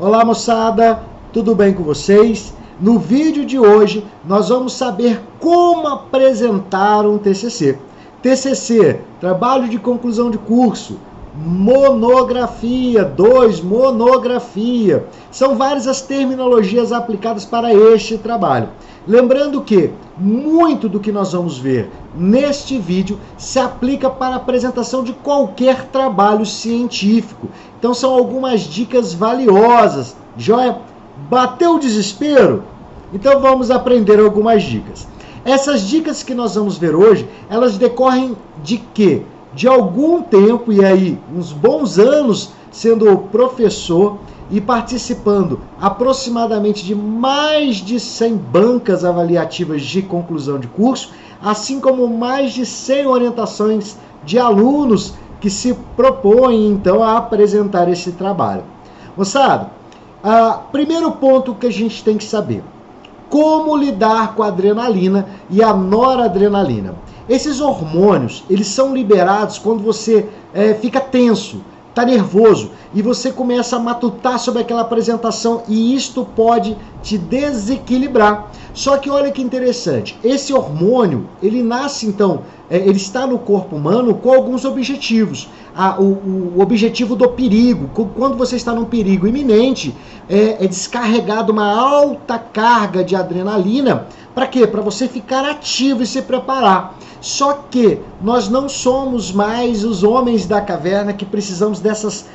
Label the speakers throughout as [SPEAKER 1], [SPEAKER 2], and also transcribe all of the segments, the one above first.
[SPEAKER 1] Olá moçada, tudo bem com vocês? No vídeo de hoje nós vamos saber como apresentar um TCC. TCC, trabalho de conclusão de curso, monografia, monografia. São várias as terminologias aplicadas para este trabalho. Lembrando que muito do que nós vamos ver neste vídeo se aplica para a apresentação de qualquer trabalho científico. Então são algumas dicas valiosas. Joia? Bateu o desespero? Então vamos aprender algumas dicas. Essas dicas que nós vamos ver hoje, elas decorrem de quê? De algum tempo, e aí uns bons anos sendo professor e participando aproximadamente de mais de 100 bancas avaliativas de conclusão de curso, assim como mais de 100 orientações de alunos que se propõem então a apresentar esse trabalho. Moçada, primeiro ponto que a gente tem que saber: como lidar com a adrenalina e a noradrenalina. Esses hormônios, eles são liberados quando você fica tenso, está nervoso, e você começa a matutar sobre aquela apresentação, e isto pode te desequilibrar. Só que olha que interessante, esse hormônio, ele nasce então, ele está no corpo humano com alguns objetivos. O objetivo do perigo, quando você está num perigo iminente, é descarregado uma alta carga de adrenalina. Para quê? Para você ficar ativo e se preparar. Só que nós não somos mais os homens da caverna que precisamos dessa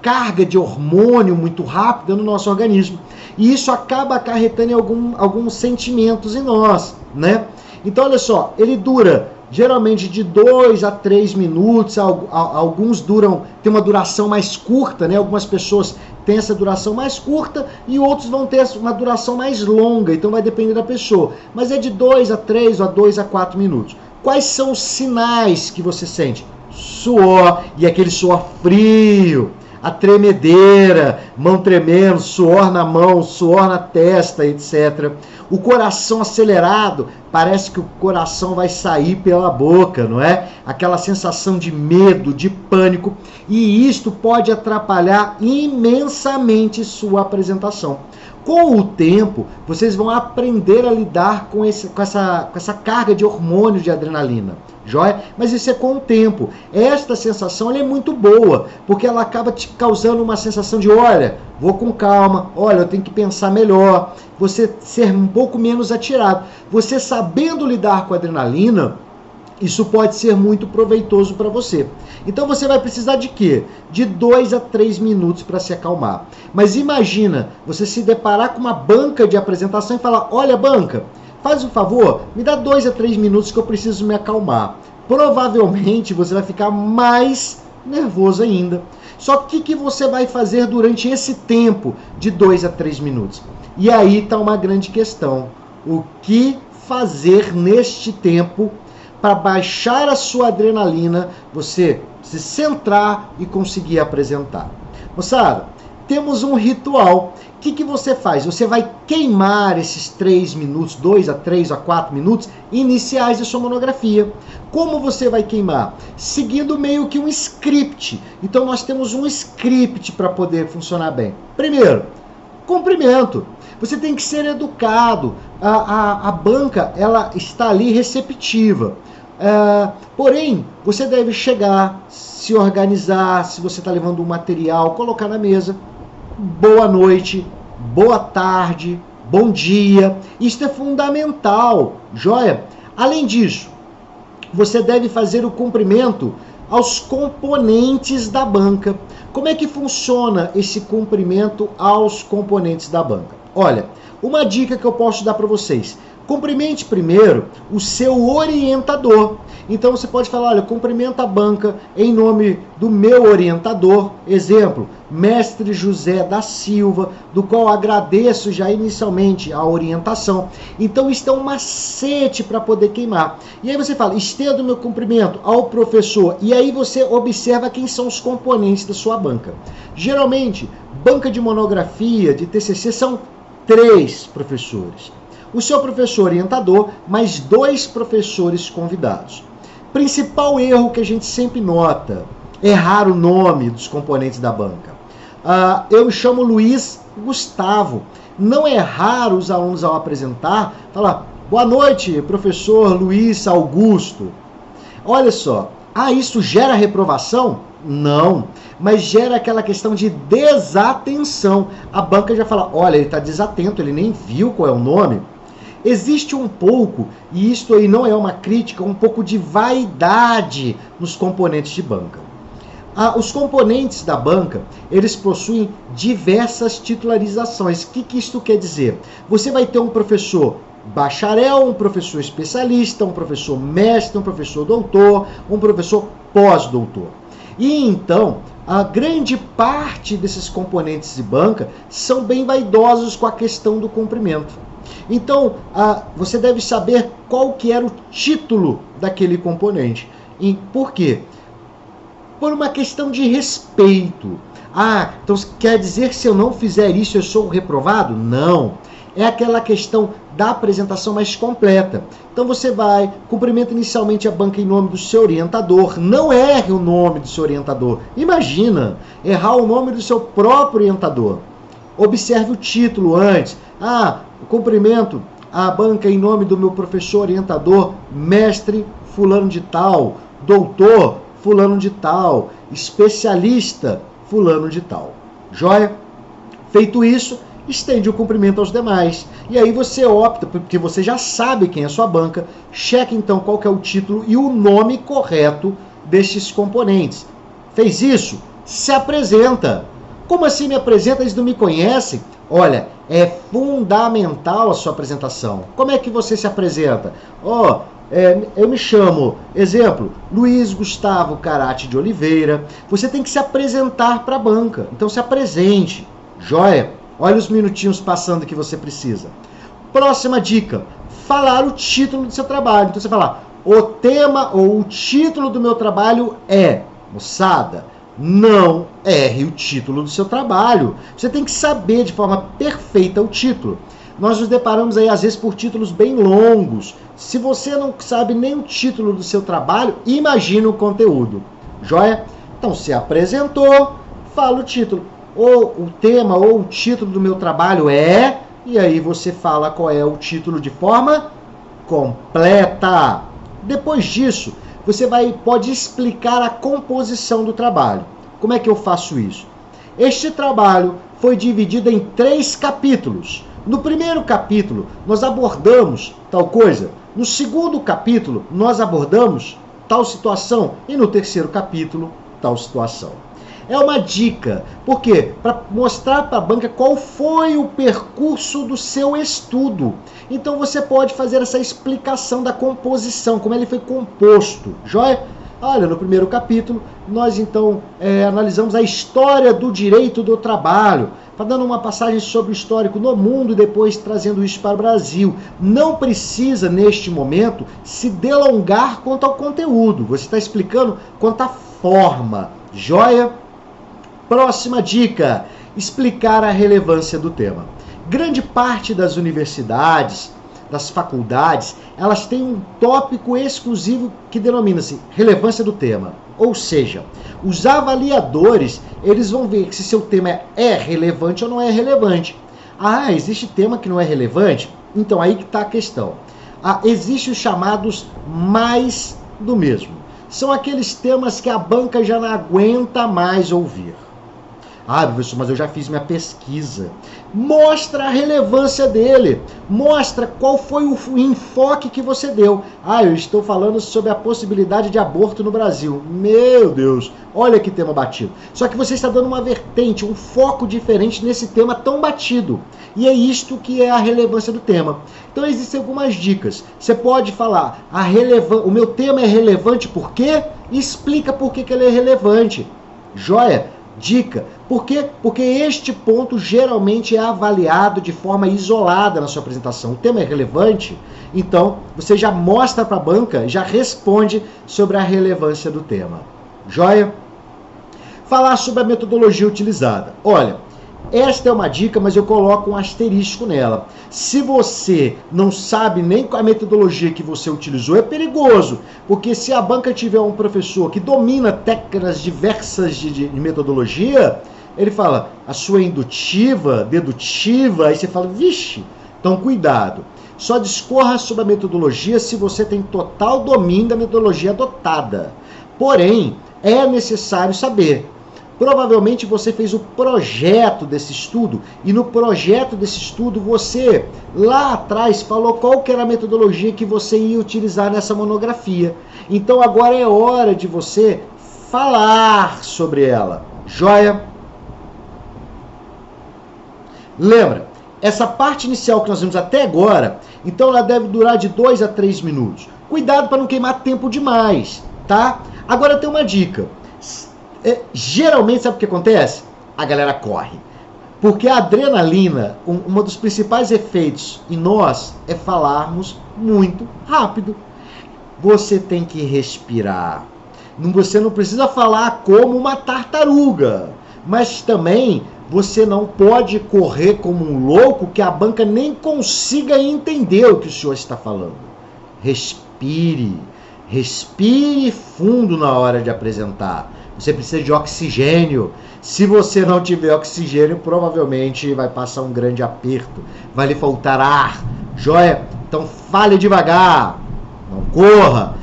[SPEAKER 1] carga de hormônio muito rápida no nosso organismo. E isso acaba acarretando em alguns sentimentos em nós, né? Então, olha só, ele dura geralmente de 2 a 3 minutos, alguns tem uma duração mais curta, né? Algumas pessoas têm essa duração mais curta e outros vão ter uma duração mais longa, então vai depender da pessoa. Mas é de 2 a 3 ou a 2 a 4 minutos. Quais são os sinais que você sente? Suor, e aquele suor frio, a tremedeira, mão tremendo, suor na mão, suor na testa, etc. O coração acelerado, parece que o coração vai sair pela boca, não é? Aquela sensação de medo, de pânico, e isto pode atrapalhar imensamente sua apresentação. Com o tempo, vocês vão aprender a lidar com essa carga de hormônio de adrenalina, joia? Mas isso é com o tempo. Esta sensação ela é muito boa, porque ela acaba te causando uma sensação de, olha, vou com calma, olha, eu tenho que pensar melhor, você ser um pouco menos atirado. Você sabendo lidar com a adrenalina, isso pode ser muito proveitoso para você. Então você vai precisar de quê? De 2 a 3 minutos para se acalmar. Mas imagina você se deparar com uma banca de apresentação e falar, olha banca, faz um favor, me dá 2 a 3 minutos que eu preciso me acalmar. Provavelmente você vai ficar mais nervoso ainda. Só que o que você vai fazer durante esse tempo de 2 a 3 minutos? E aí está uma grande questão. O que fazer neste tempo para baixar a sua adrenalina, você se centrar e conseguir apresentar? Moçada, temos um ritual. O que você faz? Você vai queimar esses 3 minutos, 2 a 3 a 4 minutos iniciais da sua monografia. Como você vai queimar? Seguindo meio que um script. Então nós temos um script para poder funcionar bem. Primeiro, cumprimento. Você tem que ser educado. A banca, ela está ali receptiva. Porém, você deve chegar, se organizar, se você está levando um material, colocar na mesa. Boa noite, boa tarde, bom dia. Isso é fundamental, joia? Além disso, você deve fazer o cumprimento aos componentes da banca. Como é que funciona esse cumprimento aos componentes da banca? Olha, uma dica que eu posso dar para vocês: cumprimente primeiro o seu orientador. Então você pode falar, olha, cumprimenta a banca em nome do meu orientador, exemplo, mestre José da Silva, do qual agradeço já inicialmente a orientação. Então isso é um macete para poder queimar. E aí você fala, estendo meu cumprimento ao professor, e aí você observa quem são os componentes da sua banca. Geralmente, banca de monografia, de TCC, são 3 professores. O seu professor orientador, mais 2 professores convidados. Principal erro que a gente sempre nota: errar o nome dos componentes da banca. Eu me chamo Luiz Gustavo. Não é raro os alunos, ao apresentar, falar: boa noite, professor Luiz Augusto. Olha só, isso gera reprovação? Não, mas gera aquela questão de desatenção. A banca já fala: olha, ele está desatento, ele nem viu qual é o nome. Existe um pouco, e isto aí não é uma crítica, um pouco de vaidade nos componentes de banca. Os componentes da banca, eles possuem diversas titularizações. O que isto quer dizer? Você vai ter um professor bacharel, um professor especialista, um professor mestre, um professor doutor, um professor pós-doutor. E então, a grande parte desses componentes de banca são bem vaidosos com a questão do cumprimento. Então, você deve saber qual que era o título daquele componente. E por quê? Por uma questão de respeito. Então quer dizer que se eu não fizer isso eu sou reprovado? Não. É aquela questão da apresentação mais completa. Então você vai, cumprimenta inicialmente a banca em nome do seu orientador. Não erre o nome do seu orientador. Imagina, errar o nome do seu próprio orientador. Observe o título antes. Cumprimento a banca em nome do meu professor orientador, mestre fulano de tal, doutor fulano de tal, especialista fulano de tal. Joia? Feito isso, estende o cumprimento aos demais. E aí você opta, porque você já sabe quem é a sua banca, cheque então qual que é o título e o nome correto destes componentes. Fez isso? Se apresenta. Como assim me apresenta? Eles não me conhecem? Olha, é fundamental a sua apresentação. Como é que você se apresenta? Eu me chamo, exemplo, Luiz Gustavo Carati de Oliveira. Você tem que se apresentar para a banca. Então se apresente. Joia? Olha os minutinhos passando que você precisa. Próxima dica, falar o título do seu trabalho. Então você fala: o tema ou o título do meu trabalho é, moçada, não erre o título do seu trabalho. Você tem que saber de forma perfeita o título. Nós nos deparamos aí às vezes por títulos bem longos. Se você não sabe nem o título do seu trabalho, imagina o conteúdo. Joia? Então se apresentou, fala o título. Ou o tema ou o título do meu trabalho é... E aí você fala qual é o título de forma completa. Depois disso, você pode explicar a composição do trabalho. Como é que eu faço isso? Este trabalho foi dividido em 3 capítulos. No primeiro capítulo, nós abordamos tal coisa. No segundo capítulo, nós abordamos tal situação. E no terceiro capítulo, tal situação. É uma dica. Por quê? Para mostrar para a banca qual foi o percurso do seu estudo. Então você pode fazer essa explicação da composição, como ele foi composto. Joia? Olha, no primeiro capítulo, nós então analisamos a história do direito do trabalho, dando uma passagem sobre o histórico no mundo e depois trazendo isso para o Brasil. Não precisa, neste momento, se delongar quanto ao conteúdo. Você está explicando quanto à forma. Joia? Próxima dica, explicar a relevância do tema. Grande parte das universidades, das faculdades, elas têm um tópico exclusivo que denomina-se relevância do tema. Ou seja, os avaliadores, eles vão ver se seu tema é relevante ou não é relevante. Existe tema que não é relevante? Então aí que está a questão. Existem os chamados mais do mesmo. São aqueles temas que a banca já não aguenta mais ouvir. Professor, mas eu já fiz minha pesquisa. Mostra a relevância dele. Mostra qual foi o enfoque que você deu. Eu estou falando sobre a possibilidade de aborto no Brasil. Meu Deus, olha que tema batido. Só que você está dando uma vertente, um foco diferente nesse tema tão batido. E é isto que é a relevância do tema. Então existem algumas dicas. Você pode falar, o meu tema é relevante por quê? E explica por que ele é relevante. Joia? Dica. Por quê? Porque este ponto geralmente é avaliado de forma isolada na sua apresentação. O tema é relevante, então você já mostra para a banca, já responde sobre a relevância do tema. Joia? Falar sobre a metodologia utilizada. Olha, esta é uma dica, mas eu coloco um asterisco nela. Se você não sabe nem a metodologia que você utilizou, é perigoso. Porque se a banca tiver um professor que domina técnicas diversas de metodologia, Ele fala, a sua indutiva, dedutiva, aí você fala, vixe, então cuidado. Só discorra sobre a metodologia se você tem total domínio da metodologia adotada. Porém, é necessário saber. Provavelmente você fez o projeto desse estudo e no projeto desse estudo você, lá atrás, falou qual que era a metodologia que você ia utilizar nessa monografia. Então agora é hora de você falar sobre ela. Joia? Lembra, essa parte inicial que nós vimos até agora, então ela deve durar de 2 a 3 minutos. Cuidado para não queimar tempo demais, tá? Agora tem uma dica. Geralmente, sabe o que acontece? A galera corre. Porque a adrenalina, um dos principais efeitos em nós é falarmos muito rápido. Você tem que respirar. Você não precisa falar como uma tartaruga, mas também você não pode correr como um louco que a banca nem consiga entender o que o senhor está falando. Respire. Respire fundo na hora de apresentar. Você precisa de oxigênio. Se você não tiver oxigênio, provavelmente vai passar um grande aperto. Vai lhe faltar ar. Joia? Então fale devagar. Não corra.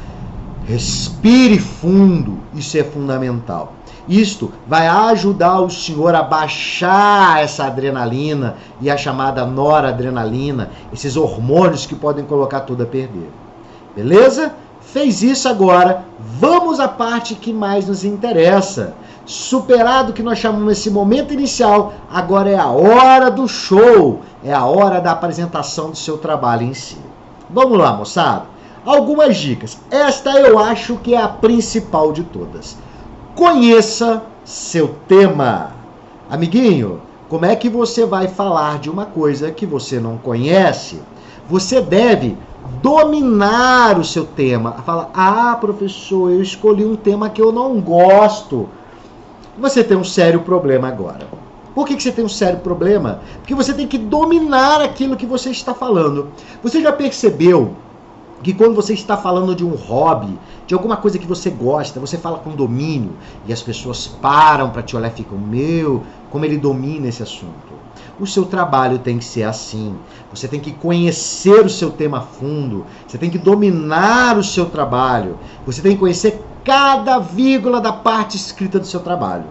[SPEAKER 1] Respire fundo. Isso é fundamental. Isto vai ajudar o senhor a baixar essa adrenalina e a chamada noradrenalina, esses hormônios que podem colocar tudo a perder. Beleza? Fez isso agora, vamos à parte que mais nos interessa. Superado o que nós chamamos esse momento inicial, agora é a hora do show, é a hora da apresentação do seu trabalho em si. Vamos lá, moçada. Algumas dicas. Esta eu acho que é a principal de todas. Conheça seu tema. Amiguinho, como é que você vai falar de uma coisa que você não conhece? Você deve dominar o seu tema. Fala, professor, eu escolhi um tema que eu não gosto. Você tem um sério problema agora. Por que você tem um sério problema? Porque você tem que dominar aquilo que você está falando. Você já percebeu que quando você está falando de um hobby, de alguma coisa que você gosta, você fala com domínio e as pessoas param para te olhar e ficam, como ele domina esse assunto. O seu trabalho tem que ser assim. Você tem que conhecer o seu tema a fundo. Você tem que dominar o seu trabalho. Você tem que conhecer cada vírgula da parte escrita do seu trabalho.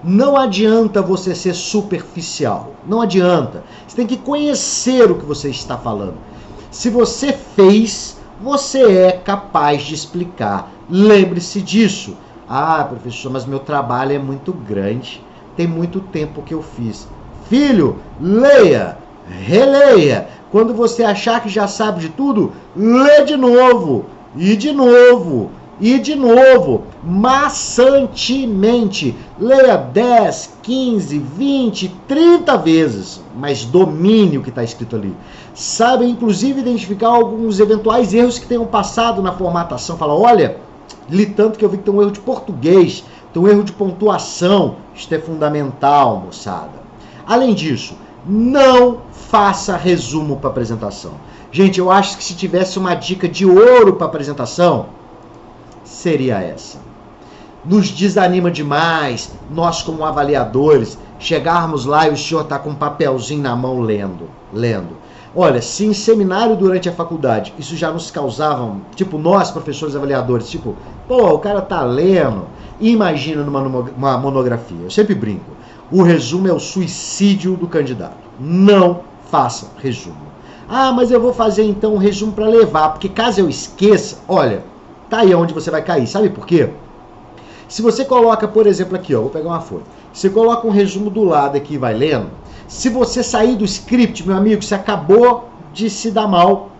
[SPEAKER 1] Não adianta você ser superficial. Não adianta. Você tem que conhecer o que você está falando. Se você fez, você é capaz de explicar. Lembre-se disso. Professor, mas meu trabalho é muito grande. Tem muito tempo que eu fiz. Filho, leia, releia. Quando você achar que já sabe de tudo, lê de novo, e de novo, e de novo, maçantemente. Leia 10, 15, 20, 30 vezes, mas domine o que está escrito ali. Saiba, inclusive, identificar alguns eventuais erros que tenham passado na formatação. Fala, olha, li tanto que eu vi que tem um erro de português, tem um erro de pontuação. Isto é fundamental, moçada. Além disso, não faça resumo para apresentação. Gente, eu acho que se tivesse uma dica de ouro para apresentação, seria essa. Nos desanima demais, nós como avaliadores, chegarmos lá e o senhor está com um papelzinho na mão lendo. Olha, se em seminário durante a faculdade isso já nos causava, tipo nós professores avaliadores, tipo, o cara tá lendo, imagina numa monografia. Eu sempre brinco. O resumo é o suicídio do candidato. Não faça resumo. Mas eu vou fazer então um resumo para levar, porque caso eu esqueça, olha, tá aí onde você vai cair. Sabe por quê? Se você coloca, por exemplo, aqui, vou pegar uma folha. Você coloca um resumo do lado aqui e vai lendo. Se você sair do script, meu amigo, você acabou de se dar mal.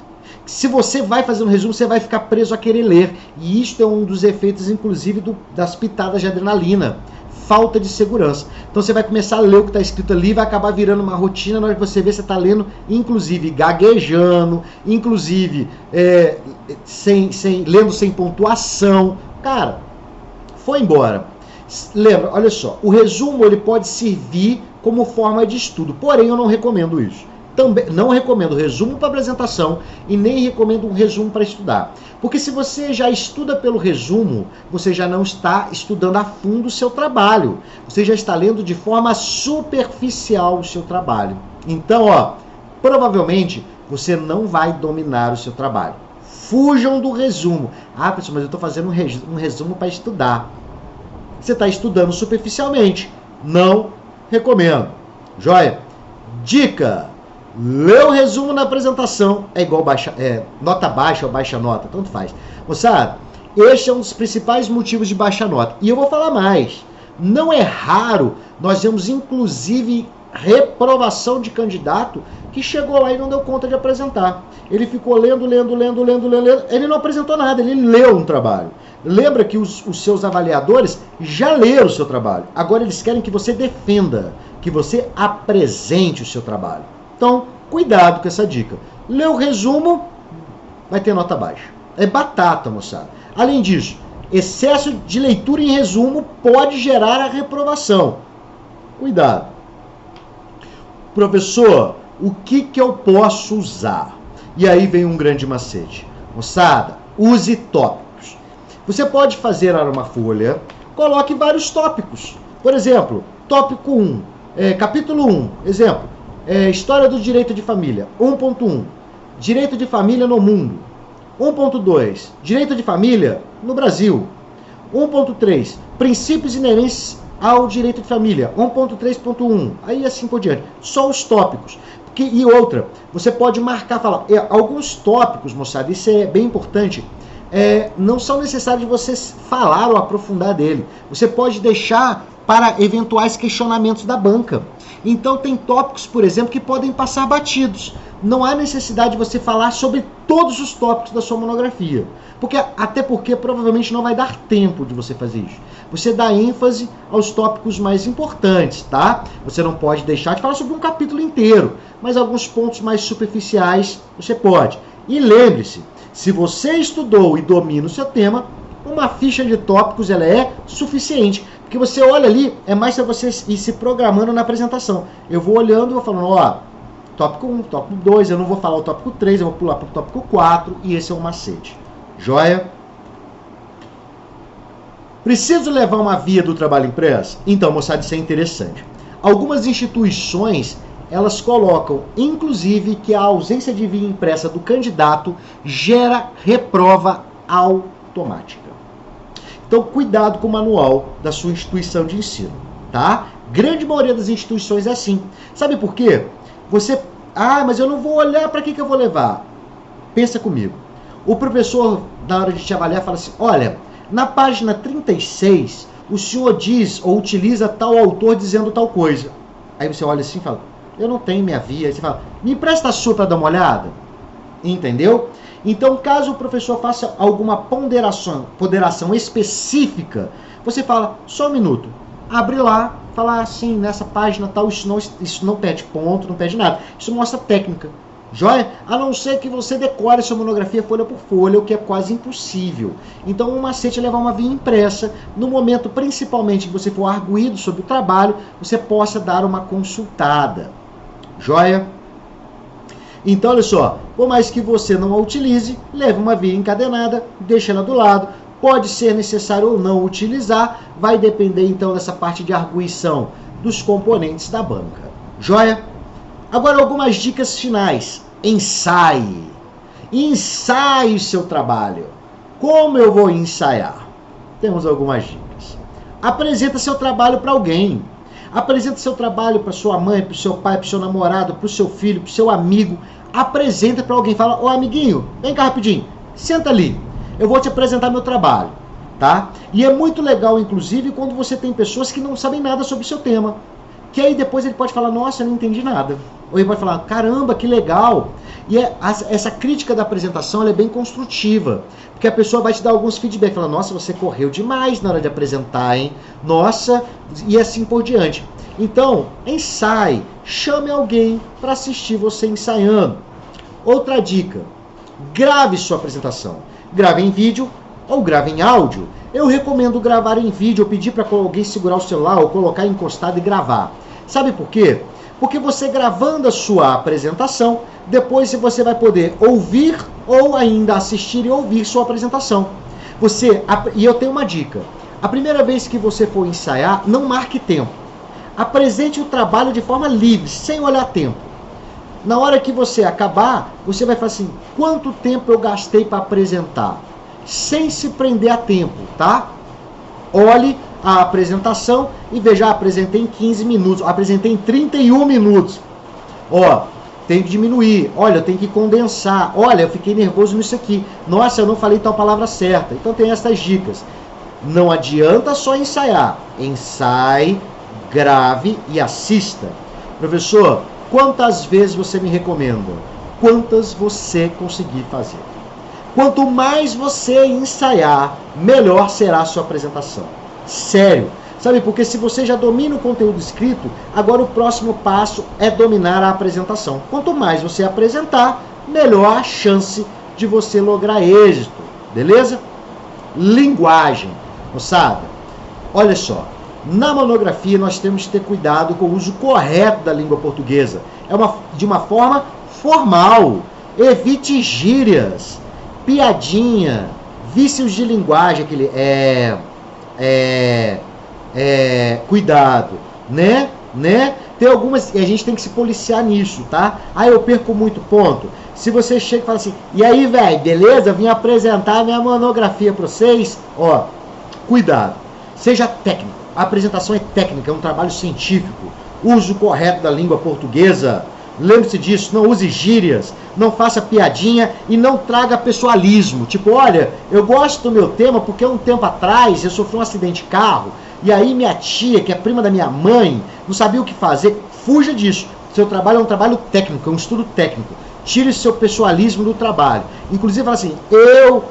[SPEAKER 1] Se você vai fazer um resumo, você vai ficar preso a querer ler. E isto é um dos efeitos, inclusive, das pitadas de adrenalina. Falta de segurança. Então você vai começar a ler o que está escrito ali, vai acabar virando uma rotina. Na hora que você vê, você está lendo, inclusive gaguejando, inclusive lendo sem pontuação. Cara, foi embora. Lembra, olha só, o resumo ele pode servir como forma de estudo, porém eu não recomendo isso. também não recomendo resumo para apresentação e nem recomendo um resumo para estudar. Porque se você já estuda pelo resumo, você já não está estudando a fundo o seu trabalho. Você já está lendo de forma superficial o seu trabalho. Então, ó, provavelmente você não vai dominar o seu trabalho. Fujam do resumo. Ah, pessoal, mas eu estou fazendo um resumo para estudar. Você está estudando superficialmente. Não recomendo. Joia? Dica: lê o resumo na apresentação. É igual nota baixa ou baixa nota, tanto faz. Moçada, este é um dos principais motivos de baixa nota. E eu vou falar mais. Não é raro nós vemos, inclusive, reprovação de candidato que chegou lá e não deu conta de apresentar. Ele ficou lendo. Ele não apresentou nada, ele leu um trabalho. Lembra que os seus avaliadores já leram o seu trabalho. Agora eles querem que você defenda, que você apresente o seu trabalho. Então, cuidado com essa dica. Lê o resumo, vai ter nota baixa. É batata, moçada. Além disso, excesso de leitura em resumo pode gerar a reprovação. Cuidado. Professor, o que eu posso usar? E aí vem um grande macete. Moçada, use tópicos. Você pode fazer uma folha, coloque vários tópicos. Por exemplo, tópico 1, capítulo 1, exemplo, História do Direito de Família, 1.1, Direito de Família no Mundo, 1.2, Direito de Família no Brasil, 1.3, Princípios inerentes ao Direito de Família, 1.3.1, aí assim por diante. Só os tópicos. E outra, você pode marcar, falar, alguns tópicos, moçada, isso é bem importante, não são necessários você falar ou aprofundar dele. Você pode deixar para eventuais questionamentos da banca. Então tem tópicos, por exemplo, que podem passar batidos. Não há necessidade de você falar sobre todos os tópicos da sua monografia. Até porque provavelmente não vai dar tempo de você fazer isso. Você dá ênfase aos tópicos mais importantes, tá? Você não pode deixar de falar sobre um capítulo inteiro, mas alguns pontos mais superficiais você pode. E lembre-se, se você estudou e domina o seu tema, uma ficha de tópicos ela é suficiente. Porque você olha ali, é mais para você ir se programando na apresentação. Eu vou olhando e vou falando, ó, tópico 1, tópico 2, eu não vou falar o tópico 3, eu vou pular para o tópico 4, e esse é o macete. Joia? Preciso levar uma via do trabalho impresso? Então, moçada, isso é interessante. Algumas instituições, elas colocam, inclusive, que a ausência de via impressa do candidato gera reprova automática. Então, cuidado com o manual da sua instituição de ensino, tá? Grande maioria das instituições é assim. Sabe por quê? Mas eu não vou olhar, para que eu vou levar? Pensa comigo. O professor, na hora de te avaliar, fala assim, olha, na página 36, o senhor diz ou utiliza tal autor dizendo tal coisa. Aí você olha assim e fala, eu não tenho minha via. Aí você fala, me empresta a sua para dar uma olhada. Entendeu? Então, caso o professor faça alguma ponderação específica, você fala, só um minuto, abre lá, fala assim, nessa página tal, isso não pede ponto, não pede nada. Isso mostra técnica. Joia? A não ser que você decore sua monografia folha por folha, o que é quase impossível. Então, o macete é levar uma via impressa. No momento, principalmente, que você for arguído sobre o trabalho, você possa dar uma consultada. Joia? Então, olha só, por mais que você não a utilize, leve uma via encadenada, deixa ela do lado. Pode ser necessário ou não utilizar, vai depender então dessa parte de arguição dos componentes da banca. Joia? Agora, algumas dicas finais. Ensaie. Ensaie o seu trabalho. Como eu vou ensaiar? Temos algumas dicas. Apresenta seu trabalho para alguém. Apresenta seu trabalho para sua mãe, para o seu pai, para o seu namorado, para o seu filho, para o seu amigo. Apresenta para alguém. Fala, ô amiguinho, vem cá rapidinho. Senta ali. Eu vou te apresentar meu trabalho. Tá? E é muito legal, inclusive, quando você tem pessoas que não sabem nada sobre o seu tema. Que aí depois ele pode falar, nossa, eu não entendi nada. Ou ele pode falar, caramba, que legal. E essa crítica da apresentação ela é bem construtiva. Porque a pessoa vai te dar alguns feedbacks. Fala, nossa, você correu demais na hora de apresentar, hein? Nossa, e assim por diante. Então, ensaie. Chame alguém para assistir você ensaiando. Outra dica. Grave sua apresentação. Grave em vídeo ou grave em áudio. Eu recomendo gravar em vídeo. Eu pedi para alguém segurar o celular ou colocar encostado e gravar. Sabe por quê? Porque você gravando a sua apresentação, depois você vai poder ouvir ou ainda assistir e ouvir sua apresentação. E eu tenho uma dica. A primeira vez que você for ensaiar, não marque tempo. Apresente o trabalho de forma livre, sem olhar tempo. Na hora que você acabar, você vai falar assim, quanto tempo eu gastei para apresentar? Sem se prender a tempo, tá? Olhe a apresentação e veja, apresentei em 15 minutos, apresentei em 31 minutos. Ó, tem que diminuir, olha, eu tenho que condensar, olha, eu fiquei nervoso nisso aqui, nossa, eu não falei tal palavra certa. Então tem essas dicas. Não adianta só ensaiar, ensaie, grave e assista. Professor, quantas vezes você me recomenda? Quantas você conseguir fazer. Quanto mais você ensaiar, melhor será a sua apresentação. Sério. Sabe, porque se você já domina o conteúdo escrito, agora o próximo passo é dominar a apresentação. Quanto mais você apresentar, melhor a chance de você lograr êxito. Beleza? Linguagem. Moçada, olha só. Na monografia nós temos que ter cuidado com o uso correto da língua portuguesa. De uma forma formal. Evite gírias, piadinha, vícios de linguagem, cuidado, né? Tem algumas, e a gente tem que se policiar nisso, tá? Eu perco muito ponto. Se você chega e fala assim, e aí, velho, beleza? Vim apresentar minha monografia para vocês. Ó, cuidado. Seja técnico. A apresentação é técnica, é um trabalho científico. Uso correto da língua portuguesa. Lembre-se disso, não use gírias, não faça piadinha e não traga pessoalismo. Tipo, olha, eu gosto do meu tema porque um tempo atrás eu sofri um acidente de carro e aí minha tia, que é prima da minha mãe, não sabia o que fazer. Fuja disso. Seu trabalho é um trabalho técnico, é um estudo técnico. Tire seu pessoalismo do trabalho. Inclusive, fala assim, eu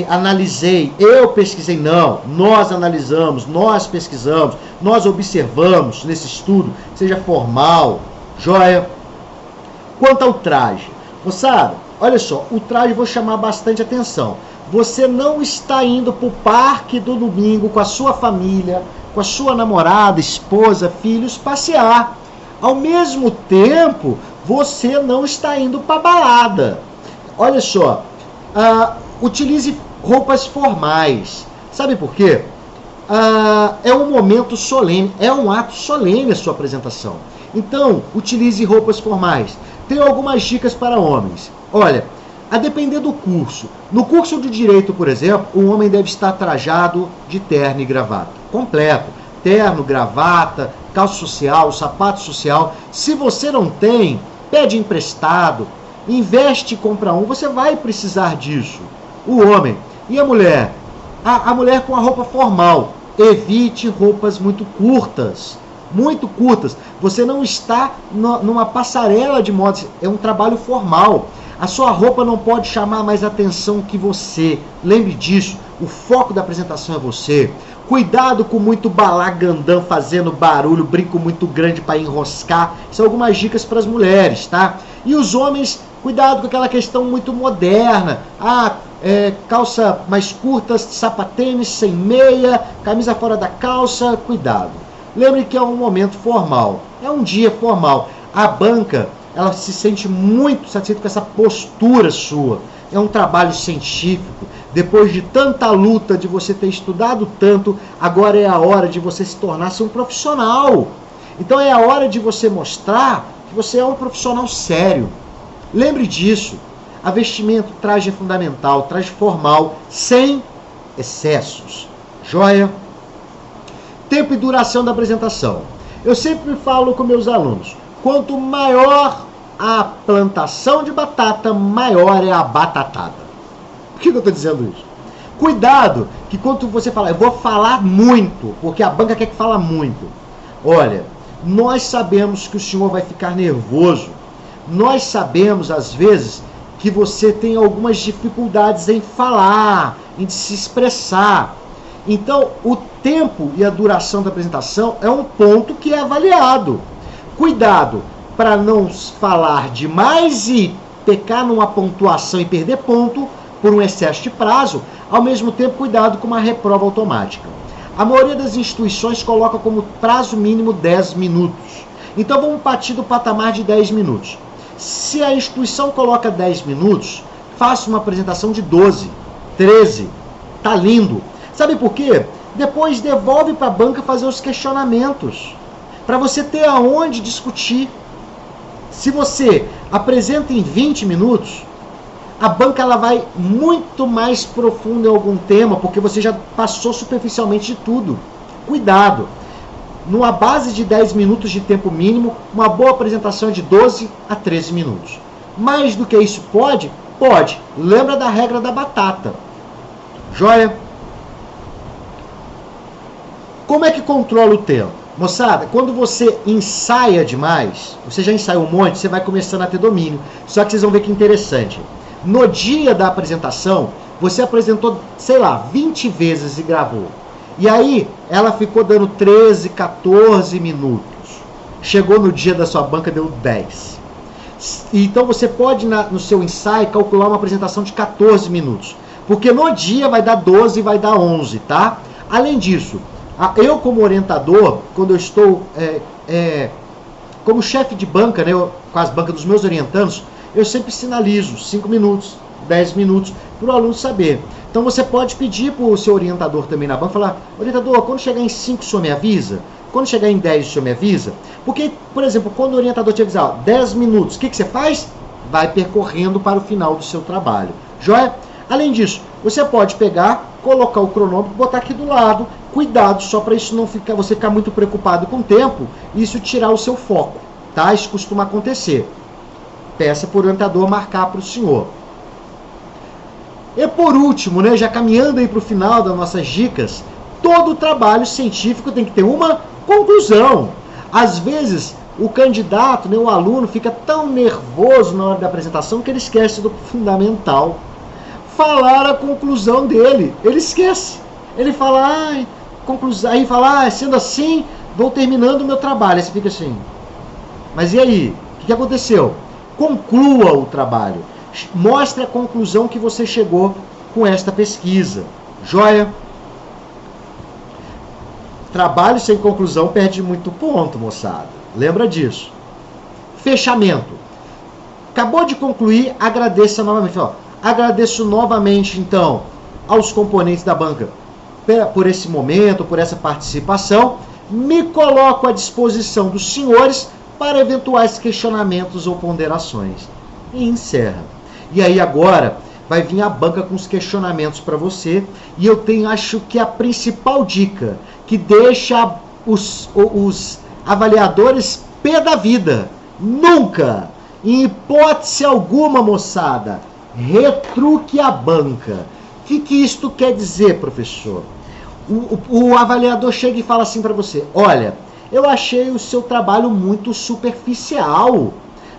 [SPEAKER 1] analisei, eu pesquisei. Não, nós analisamos, nós pesquisamos, nós observamos nesse estudo, seja formal, joia. Quanto ao traje, moçada, olha só, o traje eu vou chamar bastante atenção. Você não está indo para o parque do domingo com a sua família, com a sua namorada, esposa, filhos, passear. Ao mesmo tempo, você não está indo para balada. Olha só, utilize roupas formais. Sabe por quê? É um momento solene, é um ato solene a sua apresentação. Então, utilize roupas formais. Tenho algumas dicas para homens. Olha, a depender do curso. No curso de Direito, por exemplo, o homem deve estar trajado de terno e gravata. Completo. Terno, gravata, calça social, sapato social. Se você não tem, pede emprestado. Investe e compra um. Você vai precisar disso. O homem. E a mulher? A mulher com a roupa formal. Evite roupas muito curtas. Muito curtas. Você não está numa passarela de moda, é um trabalho formal. A sua roupa não pode chamar mais atenção que você. Lembre disso, o foco da apresentação é você. Cuidado com muito balagandã fazendo barulho, brinco muito grande para enroscar. São algumas dicas para as mulheres, tá? E os homens, cuidado com aquela questão muito moderna. Calça mais curta, sapatênis sem meia, camisa fora da calça, cuidado. Lembre que é um momento formal, é um dia formal. A banca, ela se sente muito satisfeita com essa postura sua. É um trabalho científico. Depois de tanta luta, de você ter estudado tanto, agora é a hora de você se tornar-se um profissional. Então é a hora de você mostrar que você é um profissional sério. Lembre disso. A vestimento, traje é fundamental, traje formal, sem excessos. Joia? Tempo e duração da apresentação. Eu sempre falo com meus alunos, quanto maior a plantação de batata, maior é a batatada. Por que eu estou dizendo isso? Cuidado, que quando você falar, eu vou falar muito, porque a banca quer que fala muito. Olha, nós sabemos que o senhor vai ficar nervoso. Nós sabemos, às vezes, que você tem algumas dificuldades em falar, em se expressar. Então, o tempo e a duração da apresentação é um ponto que é avaliado. Cuidado para não falar demais e pecar numa pontuação e perder ponto por um excesso de prazo. Ao mesmo tempo, cuidado com uma reprova automática. A maioria das instituições coloca como prazo mínimo 10 minutos. Então vamos partir do patamar de 10 minutos. Se a instituição coloca 10 minutos, faça uma apresentação de 12, 13. Tá lindo. Sabe por quê? Depois devolve para a banca fazer os questionamentos, para você ter aonde discutir. Se você apresenta em 20 minutos, a banca ela vai muito mais profundo em algum tema, porque você já passou superficialmente de tudo. Cuidado! Numa base de 10 minutos de tempo mínimo, uma boa apresentação é de 12 a 13 minutos. Mais do que isso pode? Pode. Lembra da regra da batata. Joia? Como é que controla o tempo? Moçada, quando você ensaia demais, você já ensaiou um monte, você vai começando a ter domínio. Só que vocês vão ver que interessante. No dia da apresentação, você apresentou, sei lá, 20 vezes e gravou. E aí, ela ficou dando 13, 14 minutos. Chegou no dia da sua banca, deu 10. Então você pode, no seu ensaio, calcular uma apresentação de 14 minutos. Porque no dia vai dar 12 e vai dar 11, tá? Além disso, eu como orientador, quando eu estou como chefe de banca, né, com as bancas dos meus orientandos, eu sempre sinalizo 5 minutos, 10 minutos, para o aluno saber. Então você pode pedir para o seu orientador também na banca, falar, orientador, quando chegar em 5 o senhor me avisa? Quando chegar em 10 o senhor me avisa? Porque, por exemplo, quando o orientador te avisar, 10 minutos, o que você faz? Vai percorrendo para o final do seu trabalho. Joia? Além disso, você pode pegar, colocar o cronômetro, botar aqui do lado, cuidado só para isso não ficar, você ficar muito preocupado com o tempo e isso tirar o seu foco, tá? Isso costuma acontecer. Peça para o orientador marcar para o senhor. E por último, né, já caminhando aí para o final das nossas dicas, todo trabalho científico tem que ter uma conclusão. Às vezes, o candidato, né, o aluno, fica tão nervoso na hora da apresentação que ele esquece do fundamental. Falar a conclusão dele, ele esquece. Ele fala, conclusão, aí fala, sendo assim, vou terminando o meu trabalho. Aí você fica assim, mas e aí? O que aconteceu? Conclua o trabalho. Mostre a conclusão que você chegou com esta pesquisa. Joia? Trabalho sem conclusão perde muito ponto, moçada. Lembra disso. Fechamento. Acabou de concluir, agradeça novamente. Agradeço novamente, então, aos componentes da banca por esse momento, por essa participação. Me coloco à disposição dos senhores para eventuais questionamentos ou ponderações. E encerra. E aí agora vai vir a banca com os questionamentos para você. E eu acho que a principal dica que deixa os avaliadores pé da vida. Nunca, em hipótese alguma, moçada, retruque a banca. O que isto quer dizer, professor? O avaliador chega e fala assim para você, olha, eu achei o seu trabalho muito superficial.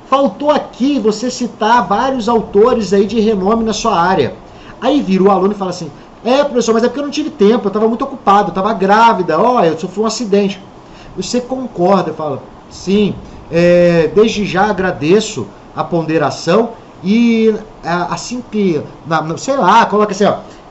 [SPEAKER 1] Faltou aqui você citar vários autores aí de renome na sua área. Aí vira o aluno e fala assim, professor, mas é porque eu não tive tempo, eu estava muito ocupado, eu estava grávida, eu sofri um acidente. Você concorda, fala, sim, desde já agradeço a ponderação e assim que, sei lá, coloca assim,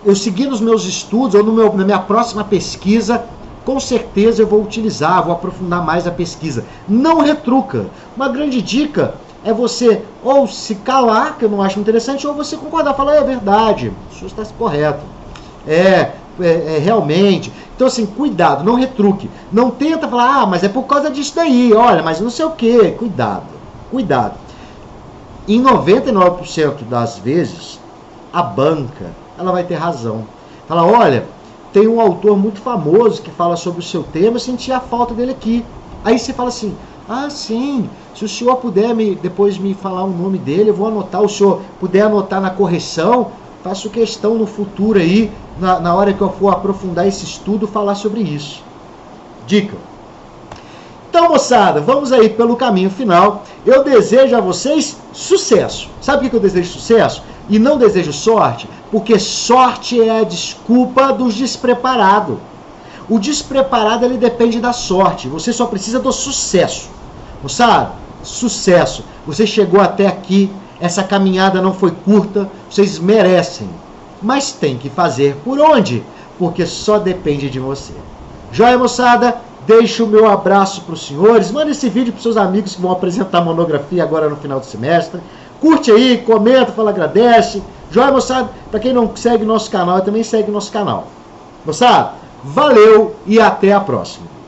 [SPEAKER 1] eu segui nos meus estudos ou na minha próxima pesquisa, com certeza eu vou utilizar, vou aprofundar mais a pesquisa. Não retruca. Uma grande dica é você ou se calar, que eu não acho interessante, ou você concordar, falar, é verdade, o senhor está correto. Realmente. Então, assim, cuidado, não retruque. Não tenta falar, mas é por causa disso daí, olha, mas não sei o quê. Cuidado, cuidado. Em 99% das vezes, a banca, ela vai ter razão. Fala, olha, tem um autor muito famoso que fala sobre o seu tema, eu senti a falta dele aqui. Aí você fala assim, sim, se o senhor puder depois me falar o nome dele, eu vou anotar, o senhor puder anotar na correção, faço questão no futuro aí, na hora que eu for aprofundar esse estudo, falar sobre isso. Dica. Então, moçada, vamos aí pelo caminho final. Eu desejo a vocês sucesso. Sabe por que eu desejo sucesso? E não desejo sorte? Porque sorte é a desculpa dos despreparados. O despreparado, ele depende da sorte. Você só precisa do sucesso. Moçada, sucesso. Você chegou até aqui. Essa caminhada não foi curta. Vocês merecem. Mas tem que fazer por onde? Porque só depende de você. Joia, moçada? Deixo o meu abraço para os senhores. Manda esse vídeo para os seus amigos que vão apresentar a monografia agora no final do semestre. Curte aí, comenta, fala, agradece. Joia, moçada? Para quem não segue nosso canal, também segue nosso canal. Moçada, valeu e até a próxima.